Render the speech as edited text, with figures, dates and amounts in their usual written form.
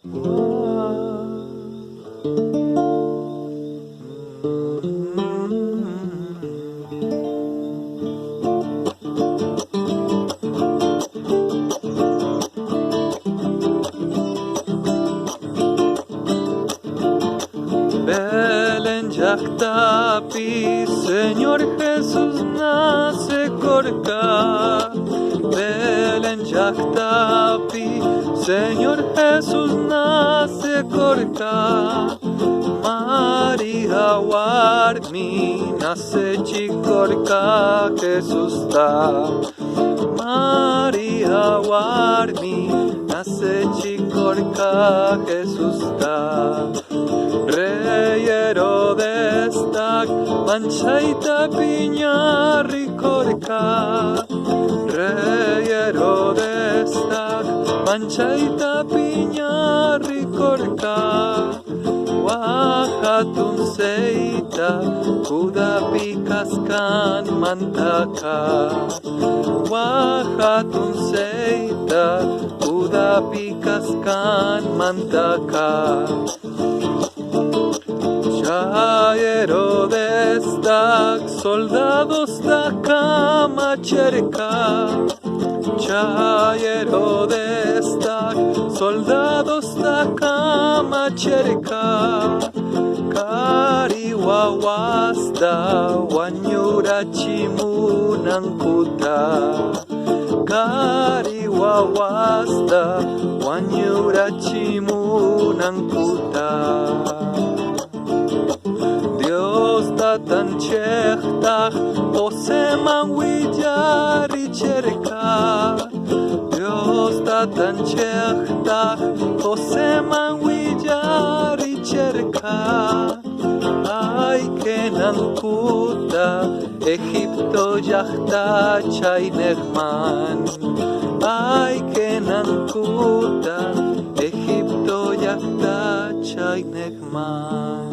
Belén Jactapi, Señor Jesús nace corca. Belén Jactapi, Señor Jesús nace corca. María Warmi nace chicorca Jesús ta. María Warmi nace chicorca Jesús ta. Rey Herodes tak manchaita piña ricorca. Rey Herodes tak manchaita piña ricorca. Wahatun seita kuda pikaskan mantaka. Wahatun seita kuda pikaskan mantaka. Ya Herodes tak soldados takama cerca. Ya Herodes tak soldados takama cerca. Kari wawasta wanyura chimunang kuta. Kari wawasta wanyura chimunang kuta. Dios tan chechtach, poseman willari cerca. Dios tan chechtach, poseman willari cerca. Ay que nankuta, Egipto yachta chaynegman. Ay que nankuta, Egipto yachta chaynegman.